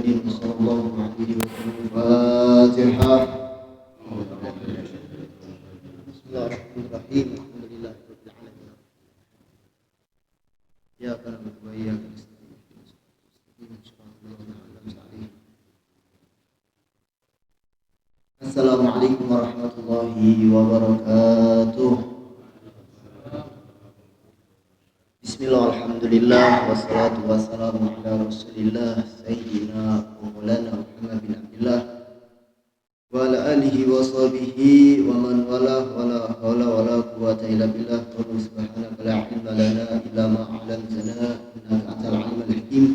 محمد صلى الله عليه وسلم. الفاتحة. بسم الله الرحمن الرحيم. الحمد لله رب العالمين. إياك نعبد وإياك نستعين. Assalamualaikum warahmatullahi wabarakatuh. Bismillah, alhamdulillah, wassalatu wassalamu ala rasulillah Sayyidina wa maulana Muhammad bin Abdillah wa ala alihi wa sahbihi wa man wala wa la hawla wa la quwwata illa billah. Wa subhanaka la ilma lana illa ma 'allamtana innaka antal alimul hakim.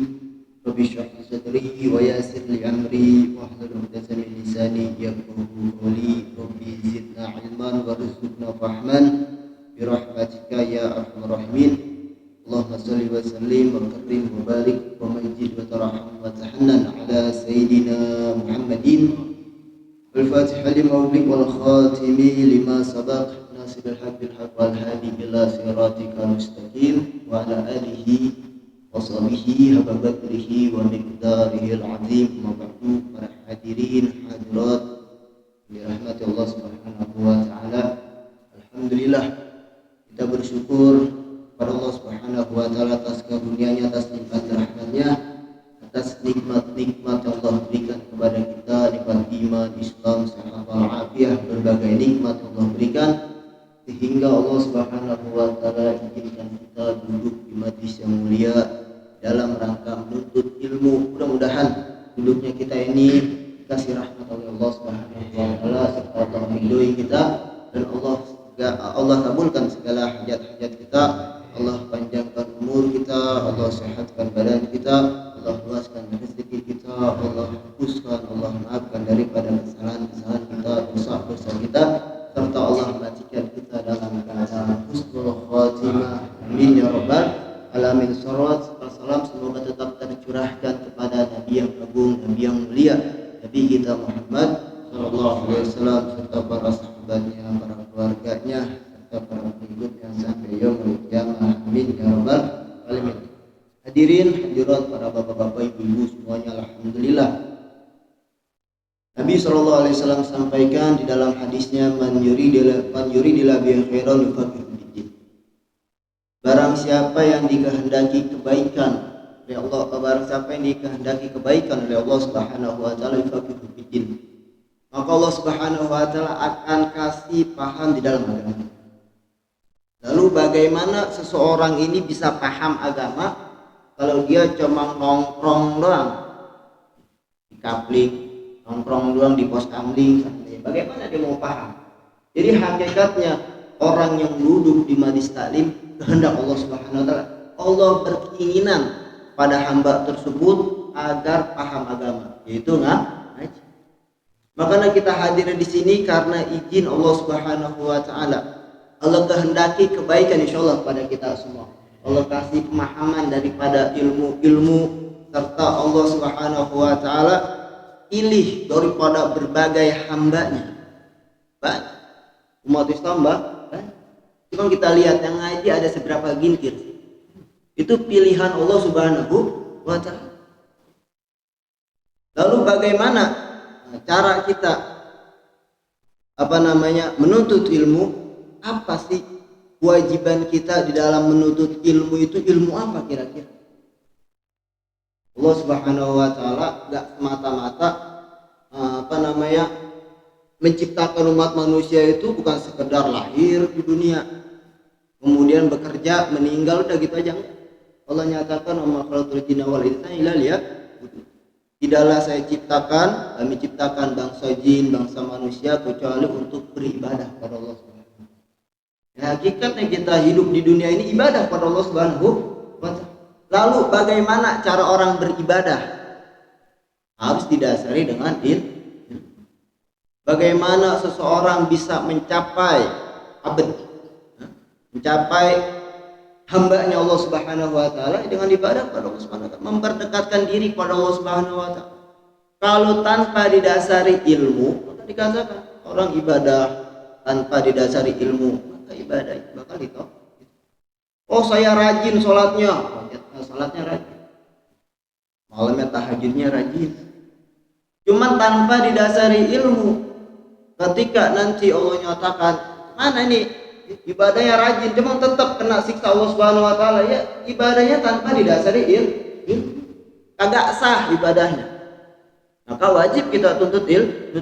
Rabbi shrah li sadri wa yassir li amri wahlul 'uqdatam min lisani yafqahu qawli. Rabbi zidna ilman warzuqna fahman bi rahmatika ya arhamar rahimin. Allahumma shalli wa sallim wa karim wa barik wa majid wa taraham wa tahannan ala sayyidina Muhammadin al-Fatihah lima ughliq wal khatimi lima sabaq nasiril haqq bil haqq wal hadi ila siratikal mustaqim wa ala alihi wa sahbihi habba qadrihi wa miqdarihi al-azim. Ma ba'du, para hadirin hadirat di rahmati Allah Subhanahu wa taala. Alhamdulillah, kita bersyukur pada Allah Subhanahu wa taala atas karunia-Nya, atas nikmat rahmat-Nya, atas nikmat-nikmat yang Allah berikan kepada kita, nikmat iman, Islam, sehat walafiat, berbagai nikmat yang Allah berikan, sehingga Allah Subhanahu wa taala izinkan kita duduk di majlis yang mulia dalam rangka menuntut ilmu. Mudah-mudahan duduknya kita ini dikasih rahmat oleh Allah Subhanahu wa taala, serta Allah meridhoi kita, dan Allah kabulkan segala hajat-hajat kita. Allah panjangkan umur kita, Allah sehatkan badan kita, Allah luaskan rezeki kita, Allah hapuskan, Allah maafkan daripada kesalahan-kesalahan kita, dosa-dosa kita, serta Allah matikan kita dalam keadaan husnul khatimah. Amin ya rabbal alamin. Salawat salam semoga tetap tercurahkan kepada Nabi yang agung, Nabi yang mulia, Nabi kita Muhammad sallallahu alaihi wasallam, serta para sahabatnya, para keluarganya, serta para pengikutnya sampai yaumul qiyamah. Amin ya rabbal alamin. Hadirin hadirat, para bapak-bapak, ibu-ibu semuanya, alhamdulillah, Nabi sallallahu alaihi wasallam sampaikan di dalam hadisnya, man yuridillahu bihi khairan yufaqihu fid. Barang siapa yang dikehendaki kebaikan oleh Allah, barang siapa yang dikehendaki kebaikan oleh Allah Subhanahu wa taala, yufaqihu fid, maka Allah Subhanahu wa taala akan kasih paham di dalam agama. Lalu bagaimana seseorang ini bisa paham agama kalau dia cuma nongkrong doang di kapling, nongkrong doang di pos kamling? Bagaimana dia mau paham? Jadi hakikatnya orang yang duduk di majlis taklim, kehendak Allah Subhanahu wa taala, Allah berkeinginan pada hamba tersebut agar paham agama, yaitu ngaji. Makanya kita hadir di sini karena izin Allah Subhanahu wa taala. Allah kehendaki kebaikan insyaallah pada kita semua. Allah kasih pemahaman daripada ilmu-ilmu, serta Allah Subhanahu wa taala pilih daripada berbagai hambanya. Banyak umat Islam, cuma kita lihat yang ngaji ada seberapa gintir. Itu pilihan Allah Subhanahu wa taala. Lalu bagaimana cara kita menuntut ilmu? Apa sih kewajiban kita di dalam menuntut ilmu itu? Ilmu apa kira-kira? Allah Subhanahu wa taala enggak semata-mata menciptakan umat manusia itu bukan sekedar lahir di dunia kemudian bekerja meninggal udah gitu aja. Allah nyatakan, "Wa ma khalaqtul jinna wal insa illa liya'budun." Tidaklah saya kami ciptakan bangsa jin, bangsa manusia kecuali untuk beribadah kepada Allah Subhanahu. Hakikatnya kita hidup di dunia ini ibadah pada Allah Subhanahu wa taala. Lalu bagaimana cara orang beribadah? Harus didasari dengan ilmu. Bagaimana seseorang bisa mencapai hambanya Allah Subhanahu wa taala dengan ibadah pada Allah Subhanahu wa taala, memperdekatkan diri pada Allah Subhanahu wa taala. Kalau tanpa didasari ilmu, maka dikatakan orang ibadah tanpa didasari ilmu, ibadah itu bakal ditolak. Oh, saya rajin sholatnya rajin, malamnya tahajudnya rajin. Cuman tanpa didasari ilmu. Ketika nanti Allah nyatakan, mana ini ibadahnya rajin, cuma tetap kena siksa Allah Subhanahu wa taala, ya ibadahnya tanpa didasari ilmu. Kagak sah ibadahnya. Maka wajib kita tuntut ilmu.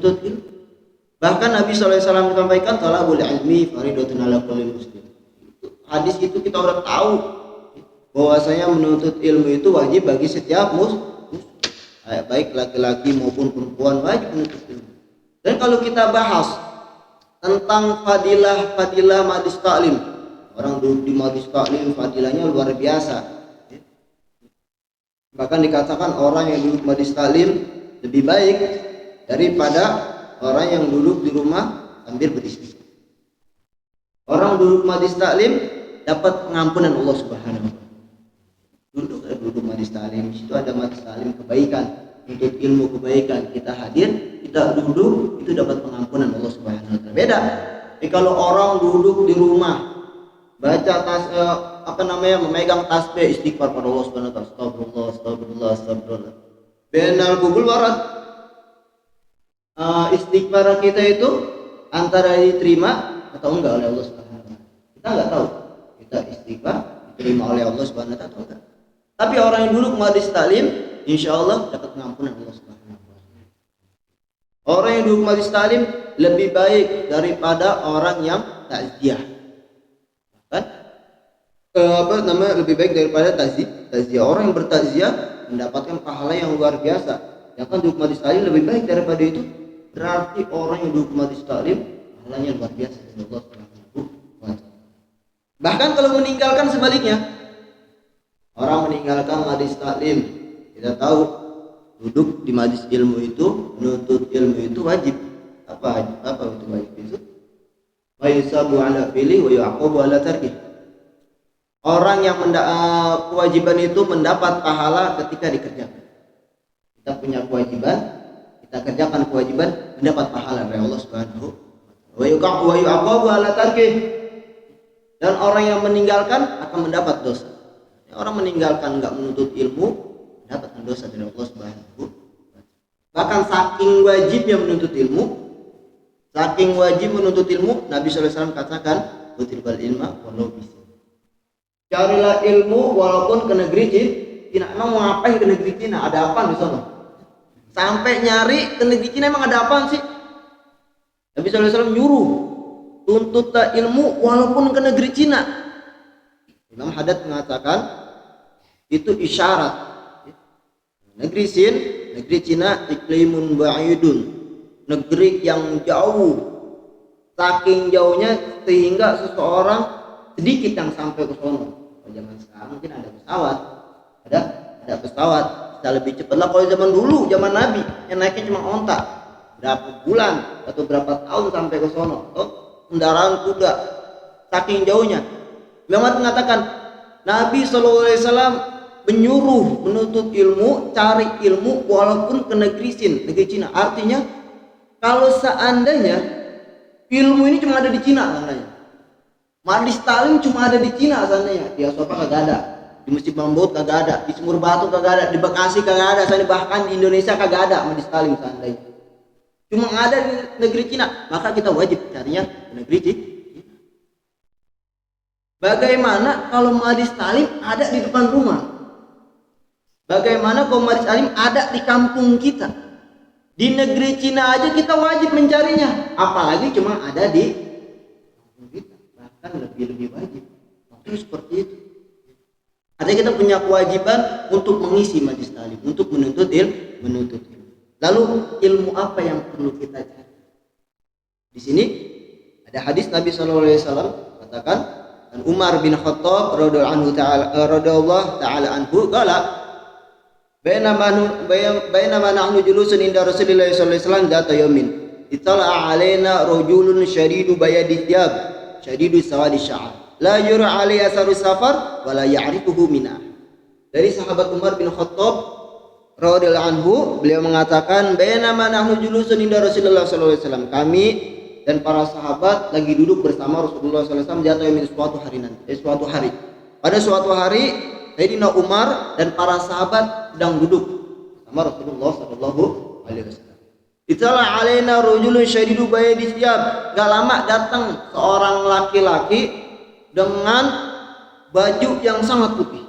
Bahkan Nabi sallallahu alaihi wasallam menyampaikan talabul ilmi fardhatun 'ala kulli muslim. Hadis itu kita udah tahu bahwasanya menuntut ilmu itu wajib bagi setiap muslim, baik laki-laki maupun perempuan wajib menuntut ilmu. Dan kalau kita bahas tentang fadilah majlis taklim, orang duduk di majlis taklim fadilahnya luar biasa. Bahkan dikatakan orang yang duduk majlis taklim lebih baik daripada orang yang duduk di rumah sambil beristighfar. Orang duduk majlis taklim dapat pengampunan Allah Subhanahu wa taala. Duduk majlis taklim, situ ada majlis taklim kebaikan, untuk ilmu kebaikan, kita hadir, kita duduk, itu dapat pengampunan Allah Subhanahu wa taala. Beda. Jadi kalau orang duduk di rumah baca memegang tasbih istighfar pada Allah Subhanahu wa taala, astagfirullah. Benal kubul warat. Istighfar kita itu antara diterima atau enggak oleh Allah Subhanahu wa taala. Kita enggak tahu. Kita istighfar diterima oleh Allah Subhanahu wa taala atau enggak. Tapi orang yang duduk majlis taklim, insyaallah dapat pengampunan Allah Subhanahu wa taala. Orang yang duduk majlis taklim lebih baik daripada orang yang takziah. Kan? Lebih baik daripada takziah. Orang yang bertakziah mendapatkan pahala yang luar biasa. Yang kan duduk majlis taklim lebih baik daripada itu. Berarti orang yang duduk majlis taklim pahalanya luar biasa dari Allah Subhanahu wa taala. Bahkan kalau meninggalkan sebaliknya, orang meninggalkan majlis taklim, kita tahu duduk di majlis ilmu itu, menuntut ilmu itu wajib. Apa itu wajib itu? Wa yusabu ala fi'li wa yu'aqabu ala tarki. Orang yang kewajiban itu mendapat pahala ketika dikerjakan. Kita punya kewajiban, kita kerjakan kewajiban, mendapat pahala dari Allah Subhanahu wa taala. Wa yu'aqabu ala tarki. Dan orang yang meninggalkan akan mendapat dosa. Orang meninggalkan enggak menuntut ilmu mendapatkan dosa dari Allah Subhanahu wa taala. Bahkan saking wajibnya menuntut ilmu, Nabi sallallahu alaihi wasallam katakan, "Utilbal ilma walau bisi." Carilah ilmu walaupun ke negeri Cina. Emang mau ngapain ke negeri Cina? Ada apa di sana? Sampai nyari ke negeri Cina emang ada apa sih? Nabi sallallahu alaihi wasallam nyuruh tuntutlah ilmu walaupun ke negeri Cina. Imam Haddad mengatakan itu isyarat. Negeri Cina iklimun ba'idun, negeri yang jauh, saking jauhnya sehingga seseorang sedikit yang sampai ke sana. Kalau zaman sekarang mungkin ada pesawat bisa lebih cepat lah. Kalau zaman dulu, zaman Nabi yang naiknya cuma onta, berapa bulan atau berapa tahun sampai ke sana. Kendaraan kuda, saking jauhnya. Muhammad mengatakan Nabi SAW menyuruh menuntut ilmu, cari ilmu walaupun ke negeri Cina. Artinya kalau seandainya ilmu ini cuma ada di Cina seandainya, majlis taklim cuma ada di Cina seandainya, di Asopa kagak ada, di Masjid Bambaut kagak ada, di Sumur Batu kagak ada, di Bekasi kagak ada, seandainya bahkan di Indonesia kagak ada majlis taklim seandainya. Cuma ada di negeri Cina, maka kita wajib carinya ke negeri Cina. Bagaimana kalau majlis taklim ada di depan rumah? Bagaimana kalau majlis taklim ada di kampung kita? Di negeri Cina aja kita wajib mencarinya, apalagi cuma ada di kampung kita. Bahkan lebih wajib. Itu seperti itu. Artinya kita punya kewajiban untuk mengisi majlis taklim, untuk menuntut ilmu. Lalu ilmu apa yang perlu kita cari? Di sini ada hadis Nabi SAW katakan, dan Umar bin Khattab radhiyallahu taala anhu qala bainama nahnu julusun inda Rasulillah sallallahu alaihi wasallam dzata yaumin itala'a alaina rajulun shadidu bayadi thiyab shadidu sawadi sya'r la yura alaihi asaru safar wa la ya'rifuhu minna. Dari sahabat Umar bin Khattab radhiyallahu anhu, beliau mengatakan bainama nahnu julusun inda Rasulillah sallallahu alaihi wasallam, kami dan para sahabat lagi duduk bersama Rasulullah SAW di suatu hari. Pada suatu hari Sayyidina Umar dan para sahabat sedang duduk bersama Rasulullah sallallahu alaihi wasallam. Itala alaina rajulun syadidu bayadi thiyab. Gak lama datang seorang laki-laki dengan baju yang sangat putih.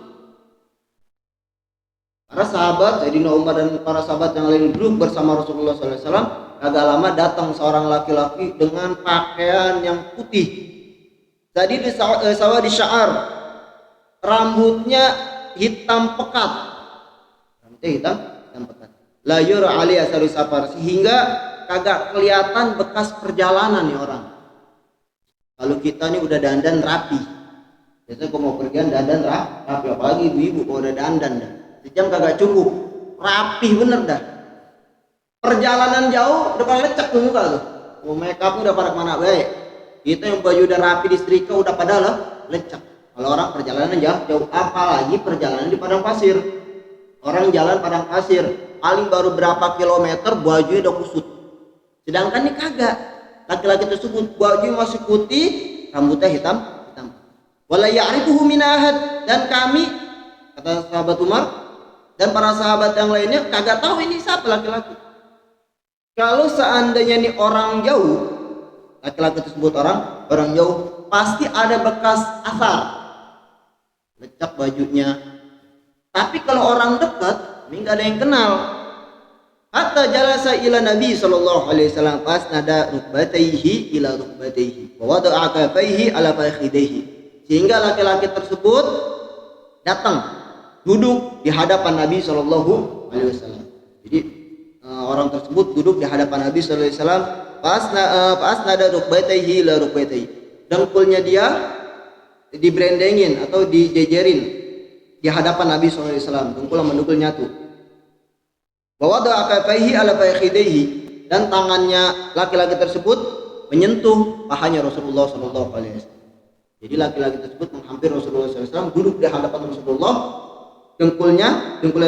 Para sahabat Sayyidina Umar dan para sahabat yang lain duduk bersama Rasulullah sallallahu alaihi wasallam. Agak lama datang seorang laki-laki dengan pakaian yang putih. Tadi di sawah di sya'ar, rambutnya hitam pekat. Rambutnya hitam pekat. La yura ali asari safar, sehingga kagak kelihatan bekas perjalanan nih orang. Kalau kita nih udah dandan rapi, biasanya kalau mau pergian dandan rapi, apalagi ibu-ibu kalau udah dandan dah, sejam kagak cukup, rapi bener dah. Perjalanan jauh udah pada lecek tuh muka tuh, mau make up udah pada kemana baik. Kita yang baju udah rapi disetrika udah pada lah lecek. Kalau orang perjalanan jauh, apalagi perjalanan di padang pasir. Orang jalan padang pasir, paling baru berapa kilometer bajunya udah kusut. Sedangkan ini kagak. Laki-laki tersebut bajunya masih putih, rambutnya hitam. Wala ya'rifuhu min ahad, dan kami, kata sahabat Umar dan para sahabat yang lainnya, kagak tahu ini siapa laki-laki. Kalau seandainya ini orang jauh, laki-laki tersebut orang jauh, pasti ada bekas asar, lecak bajunya. Tapi kalau orang dekat, ini nggak ada yang kenal. Hatta jalasa ila Nabi sallallahu alaihi wasallam fasnada rukbatayhi ila rukbatayhi wa wada'a kafaihi ala fakhidaihi, sehingga laki-laki tersebut datang duduk di hadapan Nabi sallallahu alaihi wasallam. Jadi orang tersebut duduk di hadapan Nabi sallallahu alaihi wasallam, fasnada rukbatayhi ila rukbatayhi, dengkulnya dia dibrandengin atau dijejerin di hadapan Nabi SAW, dengkul sama dengkul nyatu. Bahwa doa kafaihi ala fakhidaihi, dan tangannya laki-laki tersebut menyentuh pahanya Rasulullah SAW. Jadi laki-laki tersebut menghampiri Rasulullah SAW, duduk di hadapan Rasulullah, dengkulnya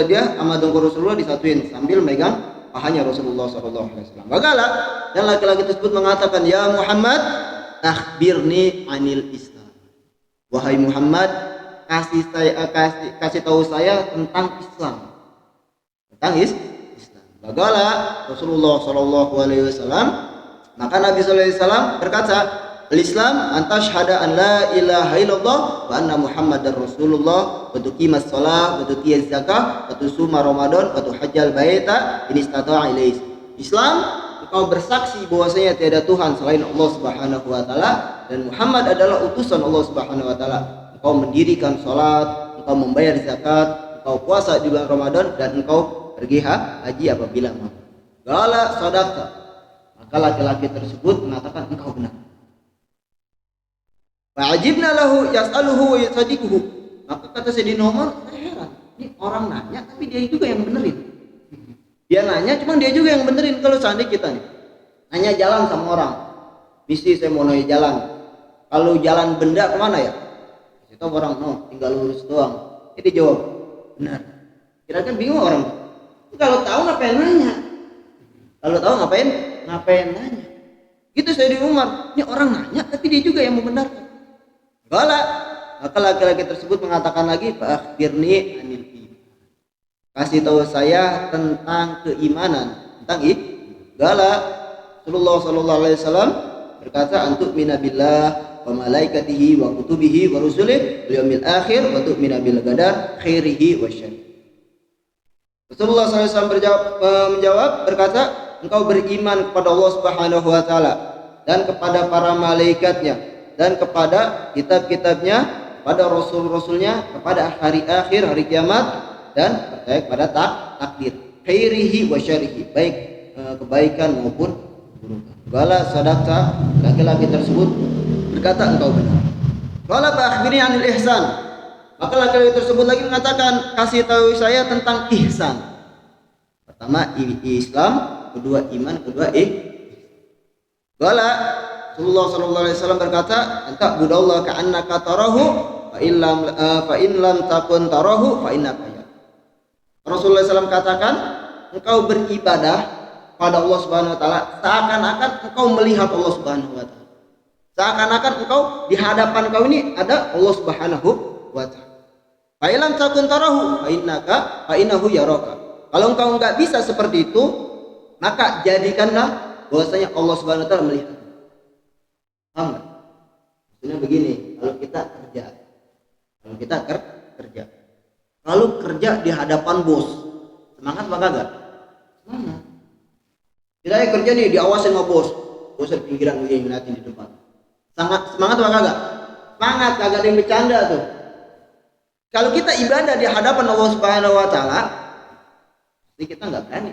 dia sama dengkul Rasulullah disatuin sambil megang pahanya Rasulullah SAW. Bagala, dan laki-laki tersebut mengatakan, ya Muhammad, akhbirni anil Islam. Wahai Muhammad, kasih tahu saya tentang Islam. Islam. Bagala Rasulullah sallallahu alaihi wasallam, maka Nabi sallallahu alaihi wasallam berkata, "Al-Islam an tashhada an la ilaha illallah wa anna Muhammadar Rasulullah wa tuqimas shalah wa tutiyaz zakah wa tusuma Ramadan wa tuhajjal baita in istata'a ilaihi." Islam, engkau bersaksi bahwasanya tiada Tuhan selain Allah Subhanahu wa taala dan Muhammad adalah utusan Allah Subhanahu wa taala. Engkau mendirikan sholat, engkau membayar zakat, engkau puasa di bulan Ramadan, dan engkau pergi haji apabila mampu. Qala sadaqta, maka laki-laki tersebut mengatakan engkau benar. Fa'ajibna lahu yas'aluhu wa yusadiquhu, maka kata Sayyidina Umar, saya heran, ini orang nanya tapi dia juga yang benerin. Dia nanya cuma dia juga yang benerin. Kalau seandainya kita nih nanya jalan sama orang, misi saya mau nanya jalan, kalau jalan benda kemana ya? Itu orang tinggal lurus doang. Jadi jawab benar. Kira-kira bingung orang. Kalau tahu ngapain nanya? Kalau tahu ngapain nanya? Gitu saya di Umar. Ini orang nanya tapi dia juga yang membenarkan. Bala. Maka laki-laki tersebut mengatakan lagi, "Akhbirni anil iman." Kasih tahu saya tentang keimanan, tentang Bala. Rasulullah sallallahu alaihi wasallam berkata, "Antuk minabillah wa malaikatihi wa kutubihi wa rusulihi wal yaumil akhir wa tu'mina bil qadar khairihi wa syarrihi." Rasulullah SAW menjawab berkata, engkau beriman kepada Allah Subhanahu wa taala dan kepada para malaikatnya dan kepada kitab-kitabnya, kepada rasul-rasulnya, kepada hari akhir, hari kiamat, dan percaya kepada takdir khairihi wa syarrihi, baik kebaikan maupun keburukan. Qala sadaqta, laki-laki tersebut berkata engkau benar. Qala fa akhbirni 'anil ihsan, maka laki-laki tersebut lagi mengatakan, kasih tahu saya tentang ihsan. Pertama Islam, kedua iman, kedua Qala Rasulullah sallallahu alaihi wasallam berkata, anta budallah ka'annaka tarahu fa in lam takun tarahu fa innaka ya. Rasulullah SAW katakan, engkau beribadah pada Allah Subhanahu wa taala seakan-akan engkau melihat Allah Subhanahu wa taala. Seakan-akan engkau di hadapan kau ini ada Allah Subhanahu wa taala. Fa ilam takun tarahu fa innahu yaraka. Kalau engkau nggak bisa seperti itu, maka jadikanlah bahwasanya Allah Subhanahu wa taala melihat. Paham nggak? Maksudnya begini, kalau kita kerja, kalau kerja di hadapan bos, semangat apa kagak? Semangat. Kita kerja nih diawasin sama bos di pinggiran begini ngeliatin di depan. Semangat apa kagak? Semangat, kagak ada yang bercanda tuh. Kalau kita ibadah di hadapan Allah Subhanahu wa taala, kita nggak berani.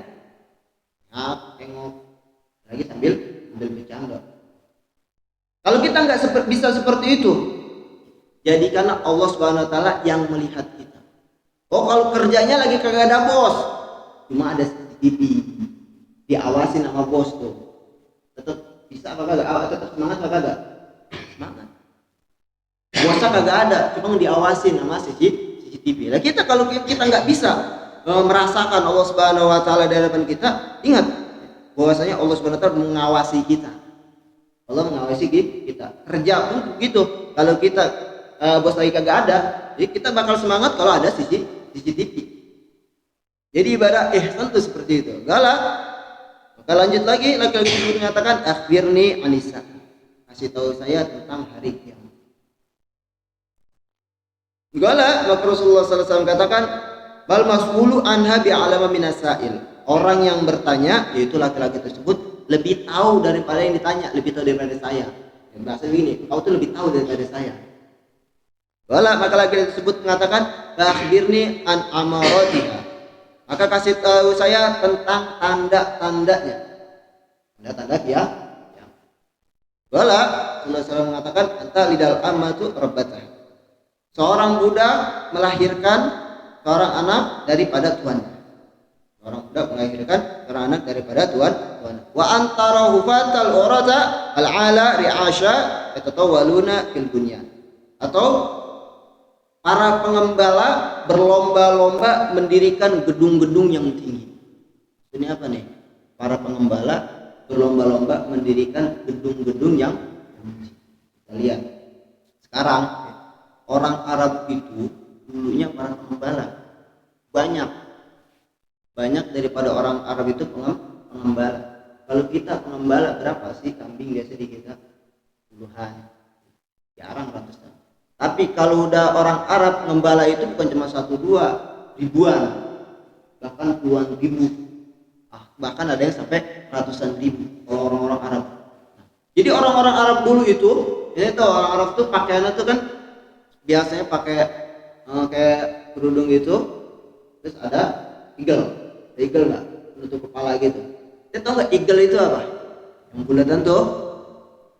Tengok lagi sambil bercanda. Kalau kita nggak bisa seperti itu, jadikanlah Allah Subhanahu wa taala yang melihat kita. Oh, kalau kerjanya lagi kagak ada bos, cuma ada CCTV, diawasin sama bos tuh, tetap bisa apa kagak? Tetap semangat apa kagak? Semangat. Bosnya kagak ada, cuma diawasin sama CCTV. Nah, kita kalau kita nggak bisa merasakan Allah Subhanahu wa taala di hadapan kita, ingat bahwasanya Allah Subhanahu wa taala mengawasi kita. Allah mengawasi kita. Kerja pun begitu. Kalau kita bos lagi kagak ada, jadi kita bakal semangat kalau ada CCTV. Jadi ibadah ihsan itu seperti itu. Galak. Maka lanjut lagi, laki-laki mengatakan akhbirni anisa. Kasih tahu saya tentang hari kiamat. Galak, maka Rasulullah SAW katakan bal mas'ulu anha bi'alama minasail. Orang yang bertanya, yaitu laki-laki tersebut, lebih tahu daripada yang ditanya, lebih tahu daripada saya. Yang bahasa begini, kau tuh lebih tahu daripada saya. Wala, maka laki-laki tersebut mengatakan, akhbirni an amaratiha. Maka kasih tahu saya tentang tanda-tandanya. Tanda-tanda ya. Wala, Rasulullah SAW mengatakan, anta lidal ammatu rabbatah. Seorang budak melahirkan seorang anak daripada tuannya. Orang budak melahirkan seorang anak daripada tuan. Wa antara hufatal urata al-ala ri'asha yatatawaluna fil bunyan. Atau para pengembala berlomba-lomba mendirikan gedung-gedung yang tinggi. Ini apa nih? Para pengembala berlomba-lomba mendirikan gedung-gedung yang tinggi. Kita lihat. Sekarang orang Arab itu dulunya para pengembala. Banyak daripada orang Arab itu pengembala. Kalau kita pengembala berapa sih kambing biasa di kita? Puluhan, jarang ratusan. Tapi kalau udah orang Arab pengembala itu bukan cuma 1-2, ribuan, bahkan puluhan ribu. Bahkan ada yang sampai ratusan ribu kalau orang-orang Arab. Jadi orang-orang Arab dulu itu, ini tuh orang Arab tuh pakaiannya tuh kan biasanya pakai kayak kerudung itu, terus ada eagle nggak menutup kepala gitu. Kita tahu nggak eagle itu apa? Yang bulatan tuh.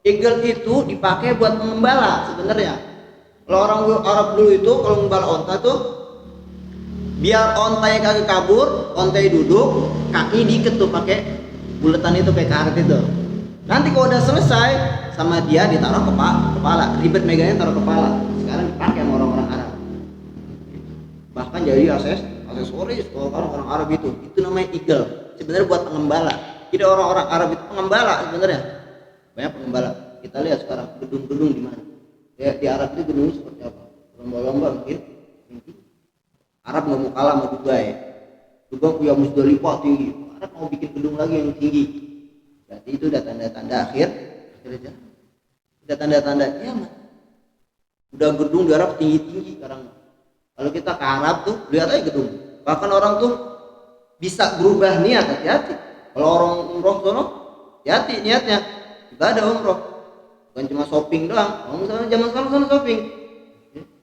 Eagle itu dipakai buat mengembala sebenarnya. Kalau orang Arab dulu itu kalau mengembala onta tuh biar ontanya kagak kabur, ontanya duduk, kaki diikat tuh pakai bulatan itu kayak karet itu. Nanti kalau udah selesai sama dia ditaruh kepala, ribet megangnya taruh kepala. Sekarang dipakai sama orang-orang Arab. Bahkan jadi aksesoris kalau orang Arab itu namanya eagle. Sebenarnya buat pengembala. Jadi orang-orang Arab itu pengembala sebenarnya. Banyak pengembala. Kita lihat sekarang gedung-gedung di mana. Ya, di Arab itu gedung seperti apa? Lomba-lomba mungkin tinggi. Arab nggak mau kalah sama Dubai. Dubai punya Musdalifah tinggi. Arab mau bikin gedung lagi yang tinggi. Berarti itu udah tanda-tanda akhir aja. Udah tanda-tanda kiamat. Udah gedung di Arab tinggi-tinggi sekarang. Kalau kita ke Arab tuh lihat aja gedung. Bahkan orang tuh bisa berubah niat, hati-hati. Kalau orang umroh sono, hati niatnya ibadah umroh, bukan cuma shopping doang. Orang sana zaman sekarang sana shopping,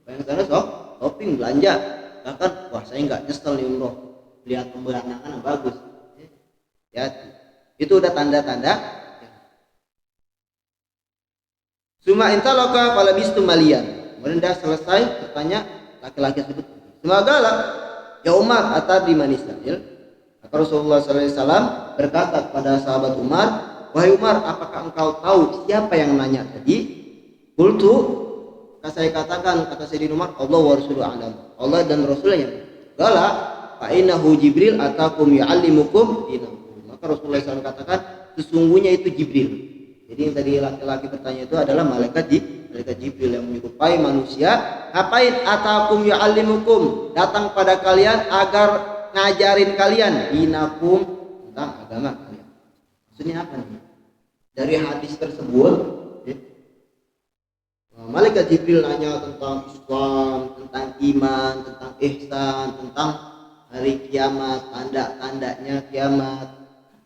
banyak sana shopping belanja. Bahkan wah saya nggak nyesel nih umroh, lihat pemandangan yang bagus. Hati. Itu udah tanda-tanda. Suma intaloka pada bistu malian. Kemudian dah selesai bertanya laki-laki tersebut. Semoga lah ya Umar atau di Manisail. Maka Rasulullah SAW berkata kepada sahabat Umar, wahai Umar, apakah engkau tahu siapa yang nanya tadi? Qultu, saya katakan, kata Sayyidina Umar, Allah wa Rasuluhu a'lam. Allah dan Rasulnya. Qala fa innahu Jibril atakum ya'allimukum dinakum. Maka Rasulullah SAW katakan, sesungguhnya itu Jibril. Jadi yang tadi laki-laki bertanya itu adalah malaikat Jibril yang menyerupai manusia. Ngapain atakum ya'allimukum? Datang pada kalian agar ngajarin kalian dinakum, tentang agama kalian. Maksudnya apa nih? Dari hadis tersebut, malaikat Jibril nanya tentang Islam, tentang iman, tentang ihsan, tentang hari kiamat, tanda-tandanya kiamat.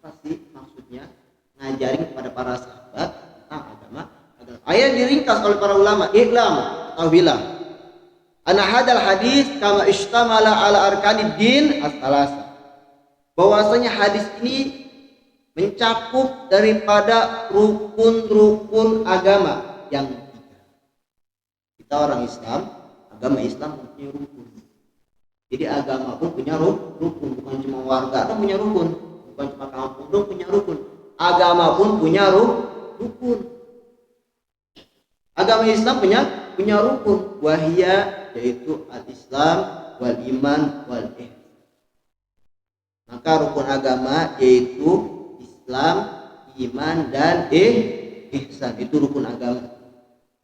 Apa sih maksudnya ngajarin kepada para sahabat tentang agama? Ayat diringkas oleh para ulama. Iklam, tahuilah, ana hadal hadis kama istamala ala arkanid din as-salasa. Bahwasanya hadis ini mencakup daripada rukun-rukun agama yang tiga. Kita orang Islam, agama Islam punya rukun. Jadi agama pun punya rukun, bukan cuma warga ada punya rukun, bukan cuma kampung dong punya rukun. Agama pun punya rukun. Agama Islam punya rukun, wahia, yaitu al-Islam wal iman wal ihsan. Maka rukun agama yaitu Islam, iman dan ihsan. Itu rukun agama.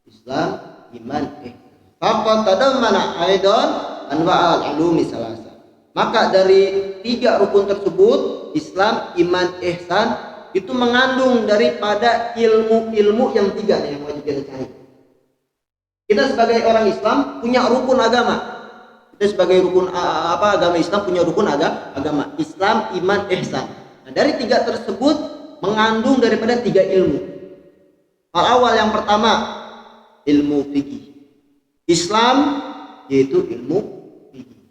Islam, iman, ihsan. Faqad tadammana aidan anwa'al ulumi salasa. Maka dari tiga rukun tersebut, Islam, iman, ihsan, itu mengandung daripada ilmu-ilmu yang tiga yang wajib kita cari. Kita sebagai orang Islam punya rukun agama. Kita sebagai rukun agama Islam punya rukun agama. Islam, iman, ihsan. Nah, dari tiga tersebut mengandung daripada tiga ilmu. Hal awal yang pertama, ilmu fikih. Islam yaitu ilmu fikih.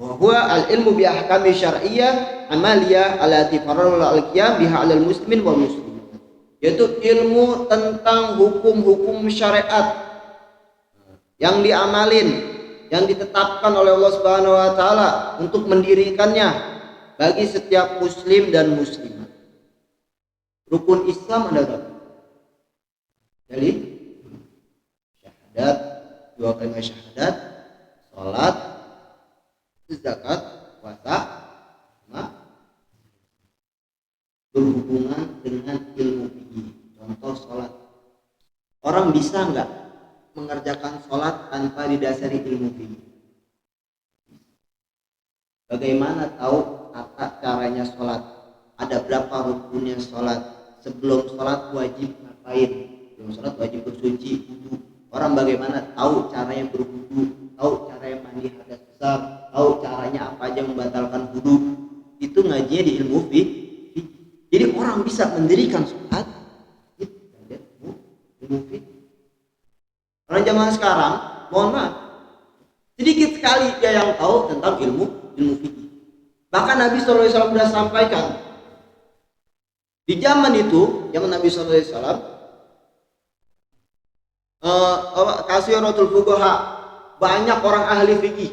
Wa huwa al-ilmu bi ahkami syar'iyyah amaliyah allati farrala al-qiyam biha 'alal muslimin wal muslimin. Yaitu ilmu tentang hukum-hukum syariat yang diamalin, yang ditetapkan oleh Allah Subhanahu wa taala untuk mendirikannya bagi setiap muslim dan muslimah. Rukun Islam ada berapa? Jadi syahadat, dua kalimat syahadat, salat, zakat, puasa, berhubungan dengan ilmu fikih. Contoh salat. Orang bisa enggak mengerjakan salat tanpa didasari ilmu fikih? Bagaimana tahu tata caranya salat? Ada berapa rukunnya salat? Sebelum salat wajib ngapain? Sebelum salat wajib bersuci, wudu. Orang bagaimana tahu caranya berwudu? Tahu caranya mandi hadas besar? Tahu caranya apa aja membatalkan wudu? Itu ngajinya di ilmu fikih. Jadi orang bisa mendirikan sholat ilmu fikih. Orang zaman sekarang, mohon maaf, sedikit sekali dia yang tahu tentang ilmu fikih. Bahkan Nabi SAW sudah sampaikan di zaman itu, zaman Nabi SAW, kasiratul fuqaha, banyak orang ahli fikih,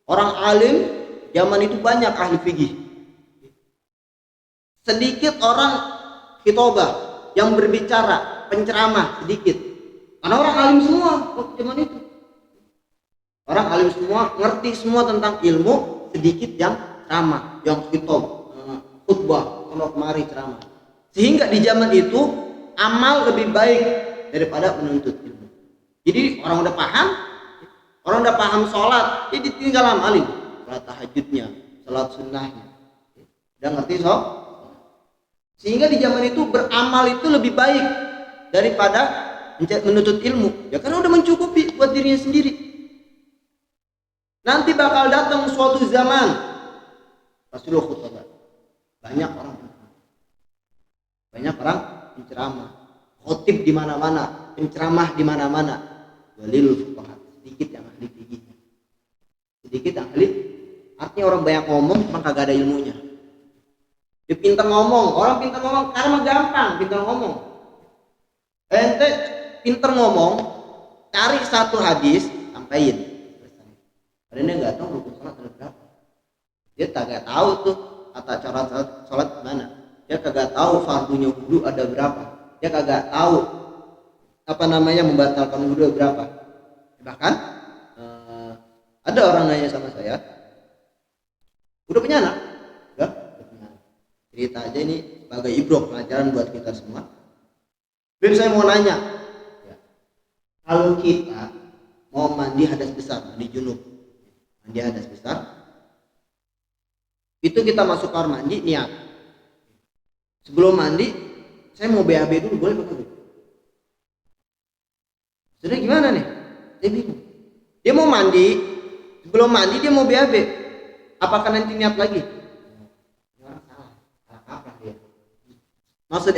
orang alim zaman itu banyak ahli fikih. Sedikit orang khitobah yang berbicara, penceramah sedikit. Karena orang alim semua waktu zaman itu. Orang alim semua, ngerti semua tentang ilmu, sedikit yang ceramah, yang khutbah, kalau kemari ceramah. Sehingga di zaman itu amal lebih baik daripada menuntut ilmu. Jadi orang udah paham sholat, jadi tinggal amalin. Sholat tahajudnya, sholat sunnahnya. Udah ngerti sholat? Sehingga di zaman itu beramal itu lebih baik daripada menuntut ilmu. Ya karena udah mencukupi buat dirinya sendiri. Nanti bakal datang suatu zaman Rasulullah khutbah. Banyak orang penceramah, khotib di mana-mana, penceramah di mana-mana. Walil fuqaha, sedikit yang ahli fikih. Sedikit yang ahli. Artinya orang banyak ngomong cuma kagak ada ilmunya. Dia pintar ngomong, orang pintar ngomong karena gampang, pintar ngomong. Ente pintar ngomong, cari satu hadis, sampaikan. Karena dia nggak tahu rukun sholat ada berapa. Dia kagak tahu tuh tata cara sholat gimana. Dia kagak tahu fardunya wudu ada berapa. Dia kagak tahu membatalkan wudu berapa. Bahkan ada orang nanya sama saya, udah punya anak? Udah punya anak. Cerita aja ini sebagai ibrah, pelajaran buat kita semua. Beb, saya mau nanya, ya, kalau kita mau mandi hadas besar, mandi junub, mandi hadas besar, Itu kita masuk kamar mandi, niat. Sebelum mandi, saya mau BAB dulu, boleh apa enggak? Sudah gimana nih? Dia bingung. Dia mau mandi, sebelum mandi dia mau BAB. Apakah nanti niat lagi? Salah kaprah dia. Maksud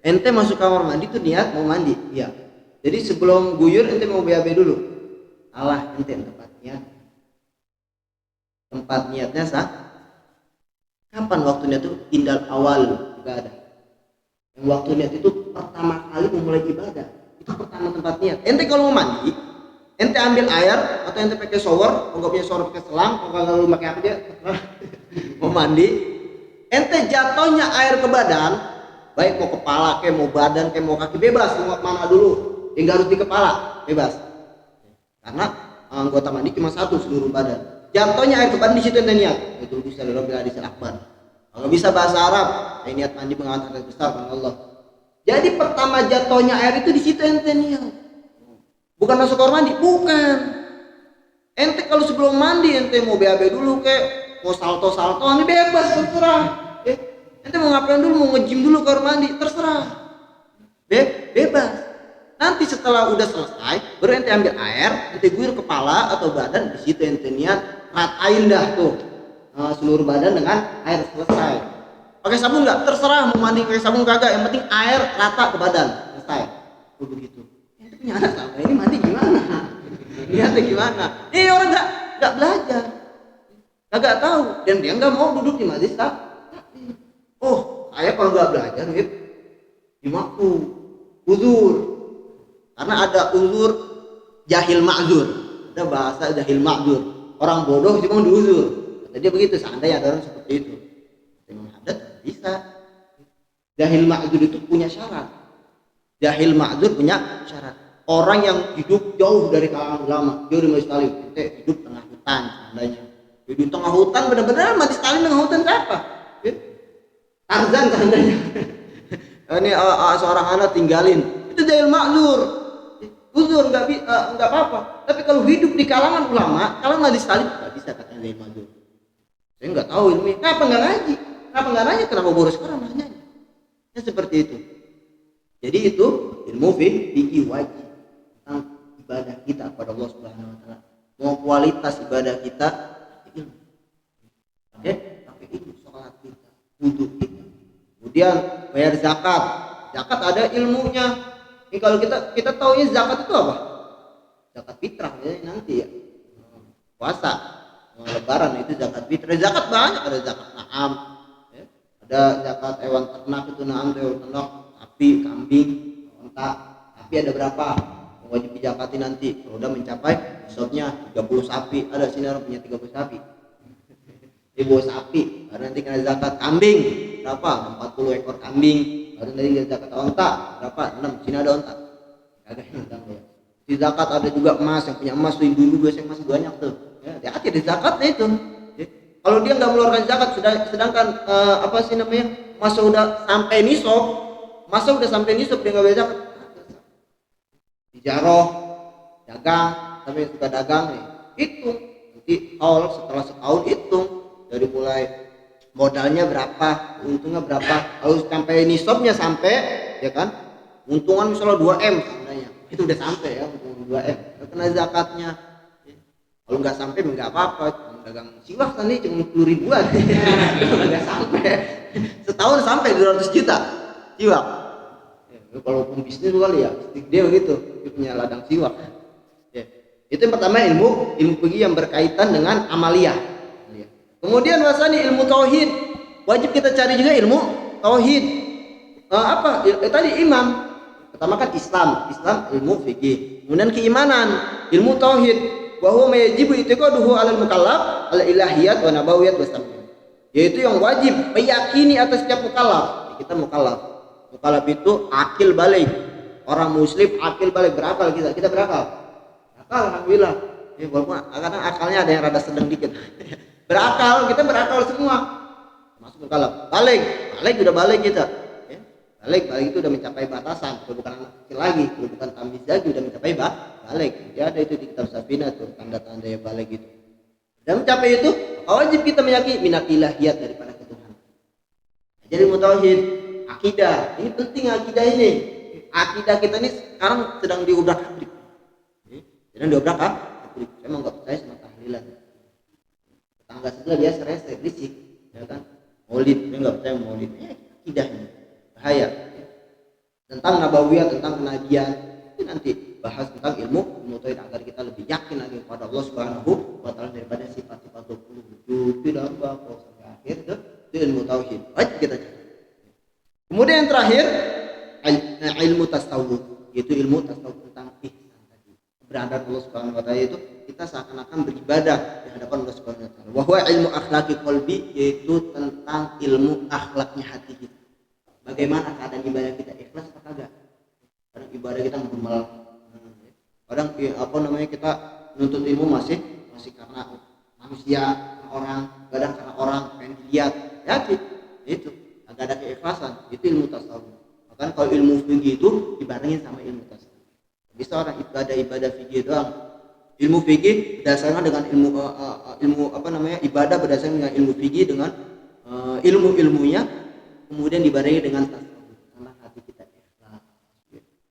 ente masuk kamar mandi tuh niat mau mandi, iya. Jadi sebelum guyur ente mau BAB dulu. Salah, ente tempat niatnya sah. Kapan waktunya tuh? Indal awal ibadah. Yang waktu niat itu pertama kali memulai ibadah. Itu pertama tempat niat. Ente kalau mau mandi, ente ambil air atau ente pakai shower, kalau nggak punya shower pakai selang, kalau nggak pakai apa aja, mau mandi, ente jatuhnya air ke badan, baik mau kepala, kayak mau badan, kayak mau kaki, bebas mau mana dulu, tinggal harus di kepala, bebas. Karena anggota mandi cuma satu seluruh badan. Jatuhnya air ke badan di situ ente niat. Itu bisa Rabbil Hadis Akbar. Kalau bisa bahasa Arab, saya niat mandi mengangkat hadis besar dengan Allah. Jadi pertama jatuhnya air itu di situ ente niat. Bukan masuk kamar mandi, bukan. Ente kalau sebelum mandi ente mau BAB dulu kayak mau salto ini bebas, terserah. Ente mau ngapain dulu, mau nge-gym dulu kamar mandi, terserah. Bebas. Nanti setelah udah selesai, baru ente ambil air, ente guyur kepala atau badan, di situ ente niat ratain dah tuh seluruh badan dengan air selesai. Pakai sabun nggak? Terserah mau mandi pakai sabun kagak, yang penting air rata ke badan, selesai. Begitu. Ente punya anak sama ini mandi gimana? Niatnya gimana? Orang nggak belajar, nggak tahu, dan dia nggak mau duduk di majelis taklim. Saya kalau nggak belajar, dimaku uzur. Karena ada uzur jahil ma'zur, ada bahasa jahil ma'zur, orang bodoh cuma diuzur. Kata dia begitu, seandainya ada orang seperti itu, Imam Haddad bisa. Jahil ma'zur itu punya syarat. Jahil ma'zur punya syarat. Orang yang hidup jauh dari kalangan ulama, jauh dari majelis taklim, hidup tengah hutan, seandainya hidup tengah hutan, benar-benar majelis taklim tengah hutan siapa? Tarzan seandainya. Ini seorang anak tinggalin, itu jahil ma'zur. Uzur nggak apa-apa. Tapi kalau hidup di kalangan ulama, kalau majelis taklim nggak bisa katanya jahil ma'zur. Saya nggak tahu ilmunya. Kenapa nggak ngaji? Kenapa nggak nanya? Kenapa baru sekarang nanya? Ya seperti itu. Jadi itu ilmu fikih wajib tentang ibadah kita kepada Allah Subhanahu Wa Taala. Mau kualitas ibadah kita, ilmu. Pakai ilmu, sholat kita, wudu kita. Kemudian bayar zakat. Zakat ada ilmunya. Ini kalau kita taunya zakat itu apa? Zakat fitrah ya nanti ya. Puasa, lebaran itu zakat fitrah. Zakat banyak, ada zakat na'am. Ya. Ada zakat hewan ternak itu na'am, hewan ternak, sapi, kambing, unta. Sapi ada berapa? Wajib dizakati nanti. Kalau udah mencapai nisabnya 30 sapi, ada sini orang punya 30 sapi. Ibu sapi, baru nanti kena zakat. Kambing berapa? 40 ekor kambing. Baru nanti zakat onta berapa? 6. Sini ada onta. Kagak hilang ya. Di zakat ada juga emas, yang punya emas tuh dulu biasanya emas banyak tuh. Ya, hati di zakatnya itu. Ya. Kalau dia nggak mengeluarkan zakat, sedangkan masa udah sampai nisab, dia nggak bayar zakat. Tijaroh, dagang, tapi suka dagang nih, hitung. Nanti setelah setahun hitung dari mulai modalnya berapa, untungnya berapa, kalau sampai nisabnya ya kan, untungan misalnya 2M seandainya, itu udah sampai ya, untungan 2M, kena zakatnya. Kalau nggak sampai nggak apa-apa, dagang siwak tadi cuma 10 ribuan, nggak sampai, setahun sampai 200 juta siwak. Kalau pembisnis kali ya, dia begitu, dia punya ladang siwak. Ya. Itu yang pertama ilmu fikih yang berkaitan dengan amaliyah. Kemudian wasani ilmu tauhid, wajib kita cari juga ilmu tauhid. Tadi imam, pertama kan Islam ilmu fikih. Kemudian keimanan, ilmu tauhid. Bahwa yajibu i'tiqaduhu 'alal mukallaf al ilahiyat wa nabawiyat wa samiyat. Yaitu yang wajib meyakini atas setiap mukallaf. Kita mukallaf. Mukallaf itu akil balik. Orang muslim akil balik, berakal kita berakal. Akal alhamdulillah. Walaupun kadang akalnya ada yang rada sedang dikit. Kita berakal semua. Masuk mukallaf. Balik udah balik kita. Ya. Balik itu udah mencapai batasan, bukan anak kecil lagi, bukan tamyiz lagi, udah mencapai balik. Ya ada itu di kitab Safinah tuh tanda-tanda ya balik itu. Dan mencapai itu, wajib kita meyakini minal ilahiyat daripada ketuhanan. Jadi ilmu tauhid, akidah, ini penting akidah ini. Akidah kita ini sekarang sedang diobrak-abrik. Sedang diobrak-abrik. Saya mau nggak percaya sama tahlilan. Tetangga sebelah dia serese, berisik, ya kan? Maulid, saya nggak percaya maulid. Akidah ini bahaya. Tentang nabawiyah, tentang kenabian, ini nanti bahas tentang ilmu tauhid agar kita lebih yakin lagi kepada Allah Subhanahu wa taala daripada sifat-sifat 27 tidak apa sampai akhir itu ilmu tauhid. Wajib kita cari. Kemudian yang terakhir ilmu tasawuf, yaitu ilmu tasawuf tentang ihsan tadi. Keberadaan Allah Subhanahu wa taala itu kita seakan-akan beribadah di hadapan Allah Subhanahu wa taala. Wa huwa ilmu akhlaqi qalbi, yaitu tentang ilmu akhlaknya hati kita. Bagaimana keadaan ibadah kita, ikhlas atau kagak? Kadang ibadah kita normal. Kadang kita menuntut ilmu masih karena manusia, orang, kadang karena orang pengen dilihat. Ya itu agak ada keikhlasan, itu ilmu tasawuf. Bahkan kalau ilmu fikih itu dibarengin sama ilmu tasawuf. Bisa orang ibadah fikih doang. Ilmu fikih berdasarkan dengan ibadah berdasarkan dengan ilmu fikih dengan ilmu-ilmunya, kemudian dibarengi dengan tasawuf. Karena hati kita ikhlas.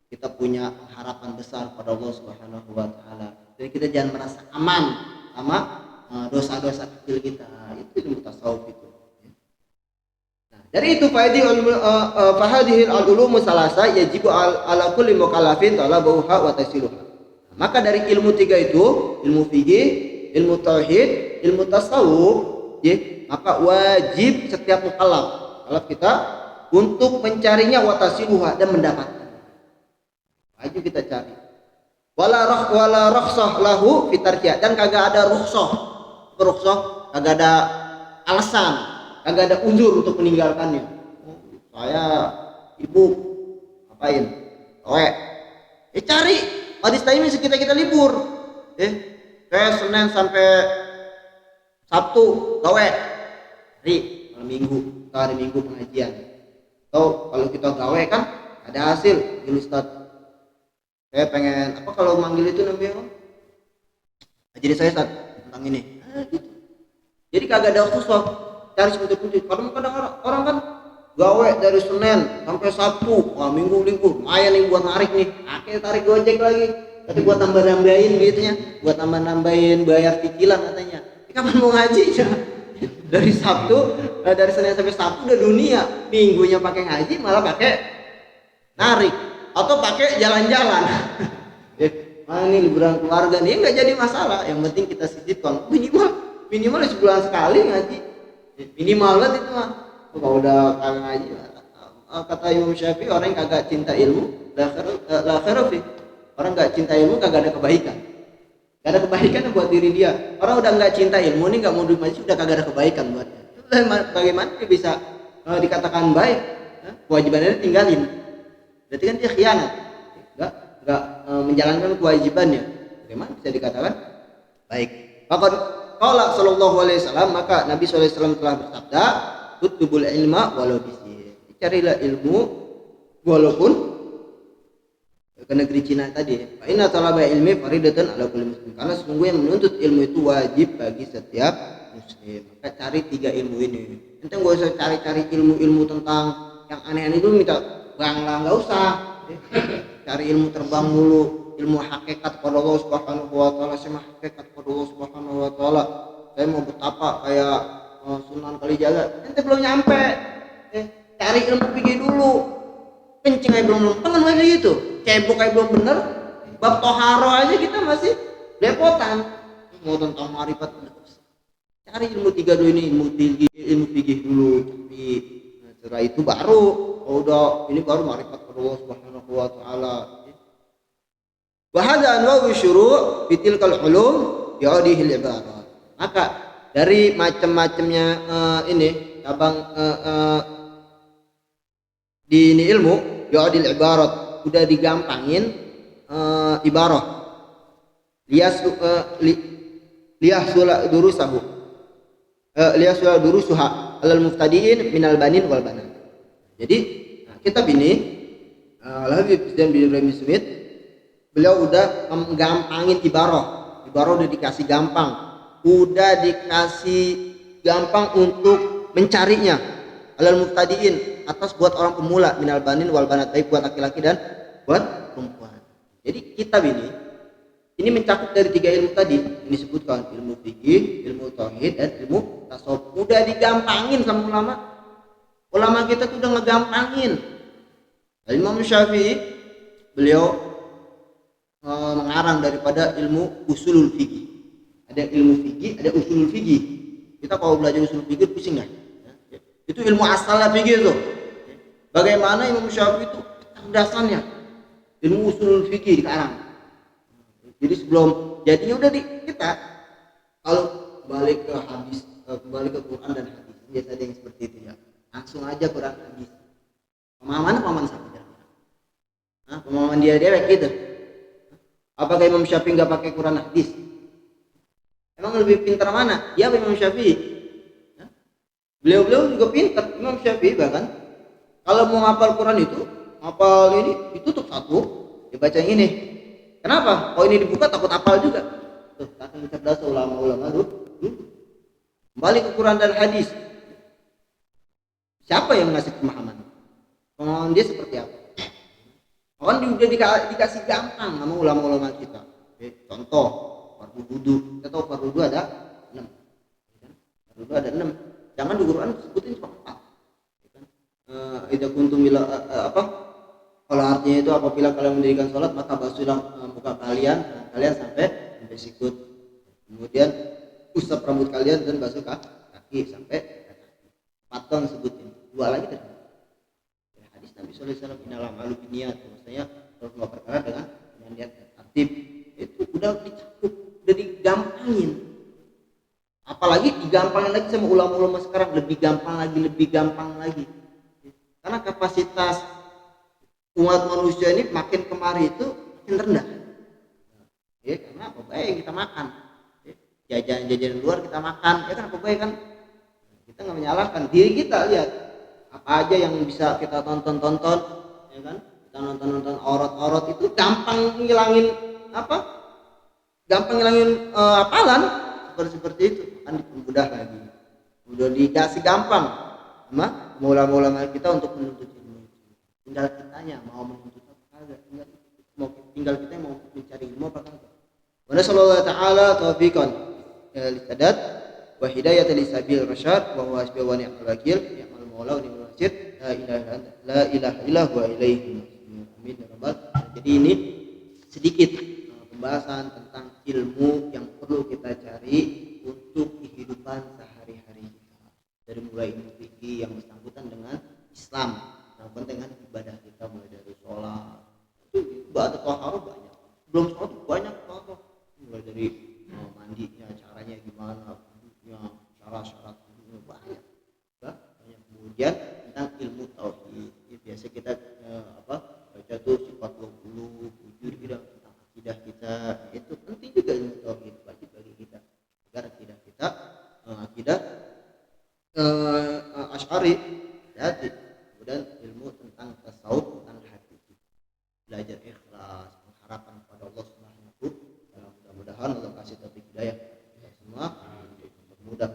Kita punya harapan besar pada Allah Subhanahu wa taala. Jadi kita jangan merasa aman sama dosa-dosa kecil kita. Itu ilmu tasawuf itu. Nah, dari itu fahadihil al-ulum salasa yajibu ala kulli mukallafin talabuha wa tasiluha. Maka dari ilmu tiga itu, ilmu fikih, ilmu tauhid, ilmu tasawuf, maka wajib setiap mukallaf kita untuk mencarinya wa tasiluha dan mendapatkan. Wajib kita cari. Wala rukhsah lahu fitarkiyah, dan kagak ada rukhsah. Rukhsah kagak ada alasan, kagak ada uzur untuk meninggalkannya. Saya ibu ngapain? Cari. Hadis time kita libur. Kayak Senin sampai Sabtu gawe. Hari Minggu pengajian. Atau kalau kita gawe kan ada hasil, Ustaz. Saya pengen kalau manggil itu namanya jadi saya saat tentang ini gitu. Jadi kagak ada khusus cari seperti kadang orang kan gawe dari Senin sampai Sabtu, Minggu libur, lumayan nih buat narik nih, akhirnya tarik gojek lagi, tapi buat nambahin duitnya, buat nambahin bayar cicilan katanya. Kapan mau ngaji ya? Dari Senin sampai Sabtu udah dunia, minggunya pakai ngaji malah pakai narik atau pakai jalan-jalan. Ini liburan keluarga nih nggak jadi masalah, yang penting kita sisipkan minimal sebulan sekali ngaji, minimal banget itu mah. Kalau udah kagak ngaji, kata Imam Syafi'i, orang yang kagak cinta ilmu la khairu fi. Orang nggak cinta ilmu kagak ada kebaikan. Gak ada kebaikan buat diri dia. Orang udah nggak cinta ilmu nih, nggak mau ngaji, sudah kagak ada kebaikan buatnya. Bagaimana dia bisa dikatakan baik? Kewajibannya tinggalin. Berarti kan dia khianat, nggak menjalankan kewajibannya. Bagaimana bisa dikatakan baik? Maka qala sallallahu alaihi wasallam, maka Nabi sallallahu alaihi wasallam telah bersabda, "Utlubul ilma walau bisir." Carilah ilmu walaupun ke negeri Cina tadi. Fa inna talaba ilmi faridatun ala kulli muslim. Karena sesungguhnya menuntut ilmu itu wajib bagi setiap muslim. Maka cari tiga ilmu ini. Ente enggak usah cari-cari ilmu-ilmu tentang yang aneh-aneh itu, minta bangla, enggak usah. Cari ilmu terbang dulu, ilmu hakikat kepada Allah Subhanahu wa taala. Saya hakikat kepada Allah Subhanahu wa taala. Saya mau betapa kayak Sunan Kalijaga. Ente belum nyampe. Cari ilmu fikih dulu. Kencing aja belum temen aja gitu. Cebok aja belum bener. Bab toharo aja kita masih lepotan. Mau tentang marifat, cari ilmu tiga dulu ini, ilmu fikih dulu. Tapi setelah itu baru udah ini baru marifat Allah Subhanahu wa taala. Wa hadza anwa'u syuru' fi tilkal ulum ya'dihi al-ibarat. Maka dari macam-macamnya ini cabang di ini ilmu ya'dil ibarat, udah digampangin ibarah. Liyahsula durusuha alal muftadiin minal banin wal banat. Jadi kitab ini Al-Habib Zain bin Ibrahim Smith, beliau udah menggampangin ibarah udah dikasih gampang, udah dikasih gampang untuk mencarinya. Alal muftadiin, atas buat orang pemula, minal banin wal banat, baik buat laki-laki dan buat perempuan. Jadi kitab ini mencakup dari 3 ilmu tadi yang disebutkan, ilmu fikih, ilmu tauhid, dan ilmu tasawuf. Udah digampangin sama ulama. Ulama kita tuh udah ngegampangin. Imam Syafi'i beliau mengarang daripada ilmu usulul fikih. Ada ilmu fikih, ada usulul fikih. Kita kalau belajar usulul fikih pusing nggak? Itu ilmu asalnya fikih itu. Bagaimana Imam Syafi'i itu dasarnya ilmu usulul fikih dikarang. Jadi sebelum jadinya udah kita kalau balik ke hadis, kembali ke Quran dan hadis, biasa ada yang seperti itu ya. Langsung aja Quran hadis. Pemahaman saja. Nah, pemahaman dia kayak gitu. Apakah Imam Syafi'i nggak pakai Quran hadis? Emang lebih pintar mana? Dia Imam Syafi'i. Beliau juga pintar. Imam Syafi'i bahkan kalau mau ngapal Quran itu, ngapal ini ditutup satu, dibaca yang ini. Kenapa? Kalau ini dibuka takut apal juga. Tuh, akan cerdas ulama-ulama dulu. Kembali ke Quran dan hadis. Siapa yang ngasih pemahaman? Pemahaman dia seperti apa? Kan udah dikasih gampang sama ulama-ulama kita. Contoh, fardu wudu. Kita tahu fardu wudu ada 6. Fardu wudu ada 6. Jangan di Quran sebutin cuma 4. Idza kuntum ila kalau artinya itu apabila kalian mendirikan sholat maka basuhlah muka kalian sampai sikut. Kemudian usap rambut kalian dan basuh kaki sampai kaki. 4 dong sebutin. 2 lagi tadi. Hadis Nabi sallallahu alaihi wasallam innamal a'malu binniyat. Maksudnya kalau semua perkara dengan niat tertib. Itu udah dicakup, udah digampangin. Apalagi digampangin lagi sama ulama-ulama sekarang, lebih gampang lagi. Karena kapasitas umat manusia ini makin kemari itu makin rendah. Ya, karena apa baik yang kita makan. Jajan-jajan luar kita makan, ya kan apa baik kan? Kita nggak menyalahkan diri kita, lihat apa aja yang bisa kita tonton, ya kan? Kita nonton orot itu gampang ngilangin hafalan seperti itu. Kan dipermudah lagi. Udah dikasih gampang sama ulama-ulama kita untuk menuntut ilmu. Tinggal kitanya mau menuntut apa kagak, tinggal kita mau mencari ilmu apa kagak. Wa nasallallahu ta'ala taufiqan lisadat wa hidayatan lisabil rasyad wa huwa hasbi wa ni'mal wakil ni'mal maula wa ni'mal nasir la ilaha illa huwa ilaihi masir. Amin ya rabbal. Jadi ini sedikit pembahasan tentang ilmu yang perlu kita cari untuk kehidupan sehari-hari kita. Dari mulai ilmu fikih yang bersangkutan dengan Islam, dengan ibadah kita, mulai dari sholat, ibadah taharah banyak. Belum sholat banyak taharah, mulai dari mandinya, caranya gimana, wudhunya, syarat-syarat banyak. Kemudian tentang ilmu tauhid, biasa kita baca tuh sifat 20, bujur kita tentang akidah kita, itu penting juga ilmu tauhid wajib bagi kita agar akidah kita akidah Asy'ari hati. Kemudian ilmu tentang tasawuf, tentang hati, belajar ikhlas, pengharapan kepada Allah Subhanahu wa taala. Mudah-mudahan Allah kasih taufik hidayah kita semua untuk mudah